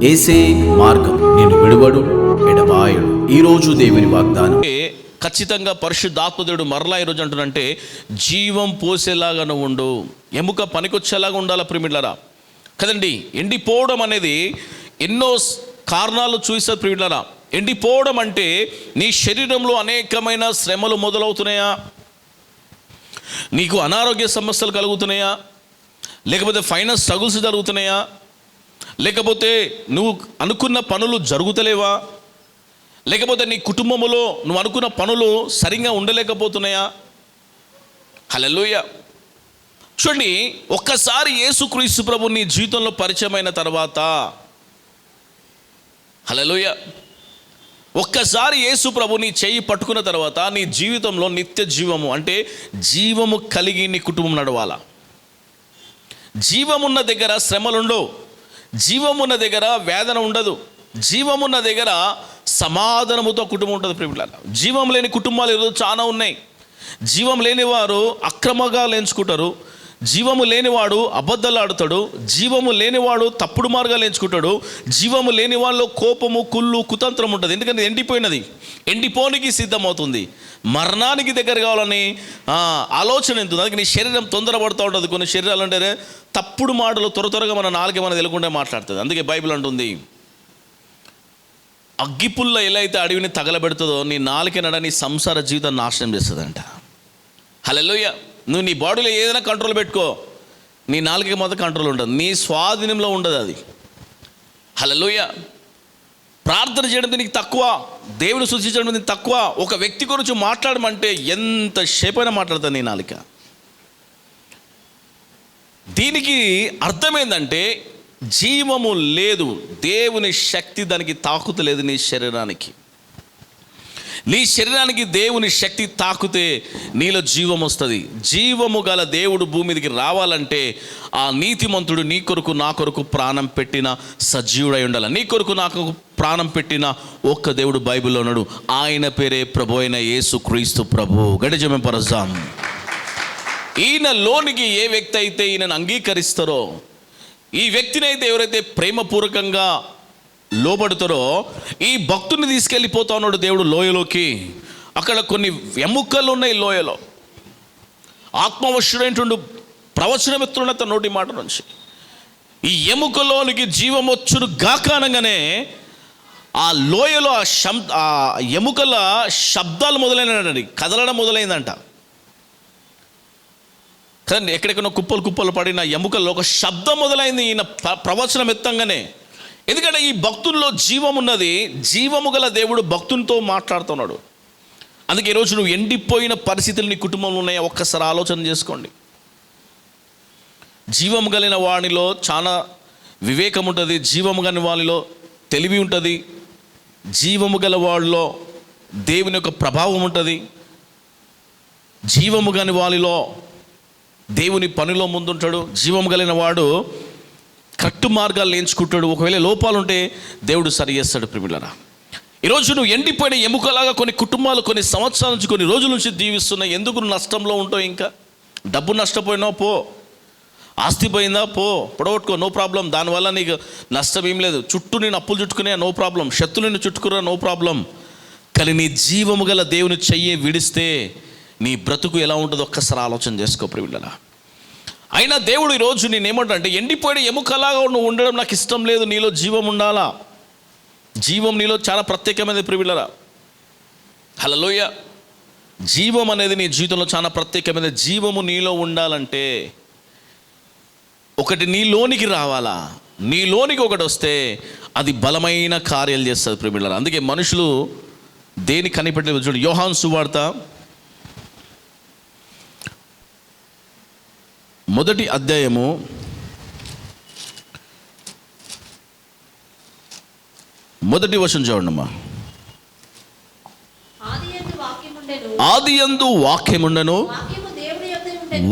యేసే మార్గం, నేను విడువడు ఎడబాయడు. ఈరోజు దేవుని వాగ్దానం ఖచ్చితంగా పరిశుద్ధాత్మ దేవుడు మరలా ఈరోజు అంటున్నంటే జీవం పోసేలాగా నువ్వు ఉండు, ఎముక పనికొచ్చేలాగా ఉండాలా ప్రిమిళ్ళరా కదండి. ఎండిపోవడం అనేది ఎన్నో కారణాలు చూస్తారు ప్రిమిళ్ళరా. ఎండిపోవడం అంటే నీ శరీరంలో అనేకమైన శ్రమలు మొదలవుతున్నాయా, నీకు అనారోగ్య సమస్యలు కలుగుతున్నాయా, లేకపోతే ఫైనాన్స్ స్ట్రగుల్స్ జరుగుతున్నాయా, లేకపోతే నువ్వు అనుకున్న పనులు జరుగుతలేవా, లేకపోతే నీ కుటుంబంలో నువ్వు అనుకున్న పనులు సరిగ్గా ఉండలేకపోతున్నాయా. హల్లెలూయా. చూడండి, ఒక్కసారి యేసుక్రీస్తు ప్రభు నీ జీవితంలో పరిచయమైన తర్వాత, హల్లెలూయా, ఒక్కసారి యేసు ప్రభు నీ చెయ్యి పట్టుకున్న తర్వాత నీ జీవితంలో నిత్య జీవము అంటే జీవము కలిగి నీ కుటుంబం నడవాలా. జీవమున్న దగ్గర శ్రమలుండవు, జీవమున్న దగ్గర వేదన ఉండదు, జీవమున్న దగ్గర సమాధానముతో కుటుంబం ఉంటుంది ప్రియులారా. జీవం లేని కుటుంబాలు ఈరోజు చాలా ఉన్నాయి. జీవం లేని వారు అక్రమంగా ఎంచుకుంటారు, జీవము లేనివాడు అబద్ధాలు ఆడుతాడు, జీవము లేనివాడు తప్పుడు మార్గాలు ఎంచుకుంటాడు, జీవము లేని వాళ్ళలో కోపము కుళ్ళు కుతంత్రం ఉంటుంది. ఎందుకంటే ఎండిపోయినది, ఎండిపోనికి సిద్ధమవుతుంది, మరణానికి దగ్గర కావాలని ఆలోచన ఉంటుంది. అందుకే నీ శరీరం తొందరపడుతూ ఉంటుంది. కొన్ని శరీరాలు అంటే తప్పుడు మాటలు త్వరగా మన నాలుగే మన తెలియకుండా మాట్లాడుతుంది. అందుకే బైబిల్ అంటుంది, అగ్గిపుల్ల ఎలా అయితే అడవిని తగలబెడుతుందో నీ నాలుకనడ నీ సంసార జీవితం నాశనం చేస్తుందంట. హల్లెలూయా. నువ్వు నీ బాడీలో ఏదైనా కంట్రోల్ పెట్టుకో, నీ నాలుకకి మాత్రం కంట్రోల్ ఉంటుంది, నీ స్వాధీనంలో ఉండదు అది. హల్లెలూయా. ప్రార్థన చేయడం నీకు తక్కువ, దేవుని సూచించడం నీకు తక్కువ. ఒక వ్యక్తి గురించి మాట్లాడమంటే ఎంత సేపైనా మాట్లాడుతుంది నీ నాలుక. దీనికి అర్థమైందంటే జీవము లేదు, దేవుని శక్తి దానికి తాకుతలేదు. నీ శరీరానికి దేవుని శక్తి తాకుతే నీలో జీవం వస్తుంది. జీవము గల దేవుడు భూమి మీదకి రావాలంటే ఆ నీతిమంతుడు నీ కొరకు నా కొరకు ప్రాణం పెట్టిన సజీవుడై ఉండాలి. నీ కొరకు నాకు ప్రాణం పెట్టిన ఒక్క దేవుడు బైబిల్లో ఉన్నాడు, ఆయన పేరే ప్రభు అయిన యేసుక్రీస్తు ప్రభు. గడిజమే పరజాం. ఈయన లోనికి ఏ వ్యక్తి అయితే ఈయనను అంగీకరిస్తారో, ఈ వ్యక్తిని అయితే ఎవరైతే ప్రేమపూర్వకంగా లోబడతారో, ఈ భక్తుని తీసుకెళ్ళిపోతా ఉన్నాడు దేవుడు లోయలోకి. అక్కడ కొన్ని ఎముకలు ఉన్నాయి లోయలో. ఆత్మవశుడైనటువంటి ప్రవచనం ఎత్తున్న తన నోటి మాట నుంచి ఈ ఎముకలోనికి జీవం వచ్చును గాకానంగానే ఆ లోయలో ఆ ఎముకల శబ్దాలు మొదలైనది, కదలడం మొదలైందంట. కానీ ఎక్కడెక్కడో కుప్పలు పడిన ఎముకల్లో ఒక శబ్దం మొదలైంది ఈయన ప్రవచనం ఎత్తంగానే. ఎందుకంటే ఈ భక్తుల్లో జీవం ఉన్నది, జీవము గల దేవుడు భక్తునితో మాట్లాడుతున్నాడు. అందుకే ఈరోజు నువ్వు ఎండిపోయిన పరిస్థితులు నీ కుటుంబంలో ఉన్నాయా ఒక్కసారి ఆలోచన చేసుకోండి. జీవము కలిగిన వాడిలో చాలా వివేకం ఉంటుంది, జీవము గల వాడిలో తెలివి ఉంటుంది, జీవము గల వాళ్ళలో దేవుని యొక్క ప్రభావం ఉంటుంది, జీవము గని వాడిలో దేవుని పనిలో ముందుంటాడు. జీవము కలిగిన వాడు కరెక్ట్ మార్గాలు ఎంచుకుంటాడు. ఒకవేళ లోపాలు ఉంటే దేవుడు సరి చేస్తాడు. ప్రిమిలరా, ఈరోజు నువ్వు ఎండిపోయిన ఎముకలాగా కొన్ని కుటుంబాలు కొన్ని సంవత్సరాల నుంచి కొన్ని రోజుల నుంచి జీవిస్తున్నాయి. ఎందుకు నువ్వు నష్టంలో ఉంటావు? ఇంకా డబ్బు నష్టపోయినావు పో, ఆస్తి పోయిందా పో, పొడగొట్టుకో, నో ప్రాబ్లం. దానివల్ల నీకు నష్టం ఏం లేదు. చుట్టూ నేను అప్పులు చుట్టుకునే నో ప్రాబ్లం, శత్రువుని చుట్టుకున్నా నో ప్రాబ్లం. కానీ నీ జీవము గల దేవుని చెయ్యి విడిస్తే నీ బ్రతుకు ఎలా ఉంటుందో ఒక్కసారి ఆలోచన చేసుకో ప్రియులరా. అయినా దేవుడు ఈరోజు నేనేమంటే, ఎండిపోయిన ఎముకలాగా నువ్వు ఉండడం నాకు ఇష్టం లేదు, నీలో జీవం ఉండాలా. జీవం నీలో చాలా ప్రత్యేకమైనది ప్రియులరా. హల్లెలూయా. జీవం అనేది నీ జీవితంలో చాలా ప్రత్యేకమైనది. జీవము నీలో ఉండాలంటే ఒకటి నీలోనికి రావాలా. నీలోనికి ఒకటి వస్తే అది బలమైన కార్యాలు చేస్తుంది ప్రియులరా. అందుకే మనుషులు దేని కనిపెట్టలేదు. చూడు, యోహాను సువార్త 1వ అధ్యాయము 1వ వచనం చూడండమ్మా. ఆదియందు వాక్యముండెను,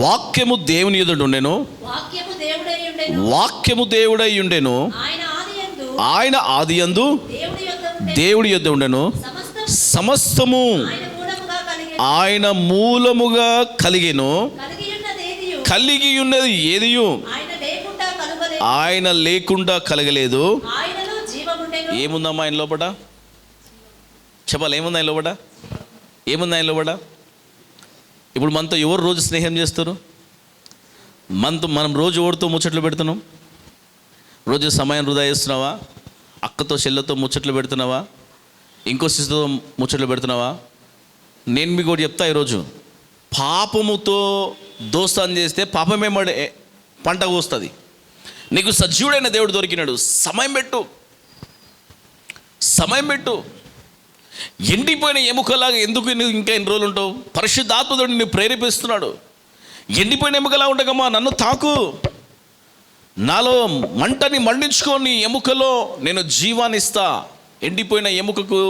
వాక్యము దేవుని యొద్ద ఉండెను, వాక్యము దేవుడై ఉండెను, ఆయన ఆదియందు దేవుడి యొద్ద ఉండెను, సమస్తము ఆయన మూలముగా కలిగెను, కలిగి ఉన్నది ఏదియు ఆయన లేకుండా కలగలేదు, ఏముందమ్మా ఆయన లోపట? చెప్పాలి, ఏముంది ఆయన లోపట? ఏముంది ఆయన లోపట? ఇప్పుడు మనతో ఎవరు రోజు స్నేహం చేస్తారు? మనం రోజు ఎవరితో ముచ్చట్లు పెడుతున్నాం? రోజు సమయం వృధా చేస్తున్నావా? అక్కతో చెల్లెతో ముచ్చట్లు పెడుతున్నావా? ఇంకో శిశుతో ముచ్చట్లు పెడుతున్నావా? నేను మీకు ఒకటి చెప్తా, ఈరోజు పాపముతో దోస్తాను చేస్తే పాపమే పంట కోస్తుంది. నీకు సజీవుడైన దేవుడు దొరికినాడు, సమయం పెట్టు. ఎండిపోయిన ఎముకలాగా ఎందుకు నువ్వు ఇంకా ఎన్ని రోజులు ఉంటావు? పరిశుద్ధాత్ముడు నిన్ను ప్రేరేపిస్తున్నాడు. ఎండిపోయిన ఎముకలా ఉండకమ్మా, నన్ను తాకు, నాలో మంటని మండించుకొని ఎముకలో నేను జీవాన్ని ఇస్తా. ఎండిపోయిన ఎముకకు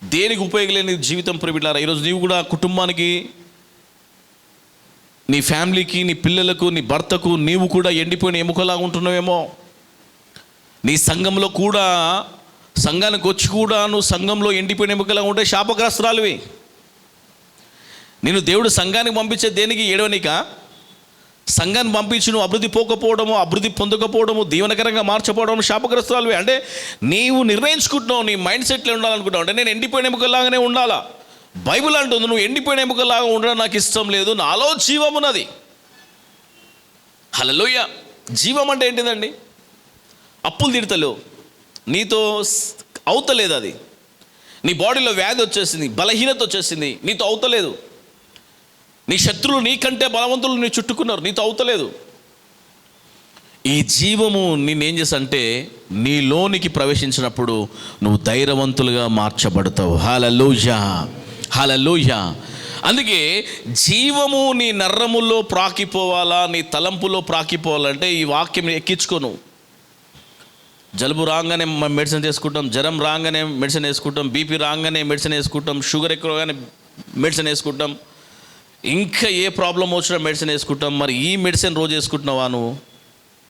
దేనికి ఉపయోగలేని జీవితం ప్రియులారా. ఈరోజు నీవు కూడా కుటుంబానికి, నీ ఫ్యామిలీకి, నీ పిల్లలకు, నీ భర్తకు నీవు కూడా ఎండిపోయిన ఎముకలాగా ఉంటున్నావేమో. నీ సంఘంలో కూడా, సంఘానికి వచ్చి కూడా నువ్వు సంఘంలో ఎండిపోయిన ఎముకలాగా ఉంటే శాపగ్రస్తురాలివి. నేను దేవుడు సంఘానికి పంపించే దేనికి? ఏడవనిక. సంఘాన్ని పంపించి నువ్వు అభివృద్ధి పోకపోవడము, అభివృద్ధి పొందకపోవడము, దీవనకరంగా మార్చపోవడం శాపగ్రస్తురాలివి. అంటే నీవు నిర్ణయించుకుంటున్నావు, నీ మైండ్ సెట్లో ఉండాలనుకుంటావు. అంటే నేను ఎండిపోయిన ఎముకలాగానే ఉండాలా? బైబిల్ అంటుంది నువ్వు ఎండిపోయిన ఎముకలాగా ఉండడం నాకు ఇష్టం లేదు, నాలో జీవం ఉన్నది. హల్లెలూయా. జీవం అంటే ఏంటిదండి? అప్పులు తీర్తలేవు, నీతో అవుతలేదు, అది నీ బాడీలో వ్యాధి వచ్చేసింది, బలహీనత వచ్చేసింది, నీతో అవుతలేదు. నీ శత్రువులు నీకంటే బలవంతులు నీ చుట్టుకున్నారు, నీతో అవుతలేదు. ఈ జీవము నేనేం చేస్తా అంటే నీలోనికి ప్రవేశించినప్పుడు నువ్వు ధైర్యవంతులుగా మార్చబడతావు. హల్లెలూయా, హల్లెలూయా. అందుకే జీవము నీ నర్రముల్లో ప్రాకిపోవాలా, నీ తలంపులో ప్రాకిపోవాలంటే ఈ వాక్యం ఎక్కించుకోను. జలుబు రాగానే మెడిసిన్ వేసుకుంటాం, జ్వరం రాగానే మెడిసిన్ వేసుకుంటాం, బీపీ రాగానే మెడిసిన్ వేసుకుంటాం, షుగర్ ఎక్కువగానే మెడిసిన్ వేసుకుంటాం, ఇంకా ఏ ప్రాబ్లం వచ్చినా మెడిసిన్ వేసుకుంటాం. మరి ఈ మెడిసిన్ రోజు వేసుకుంటున్నావా నువ్వు?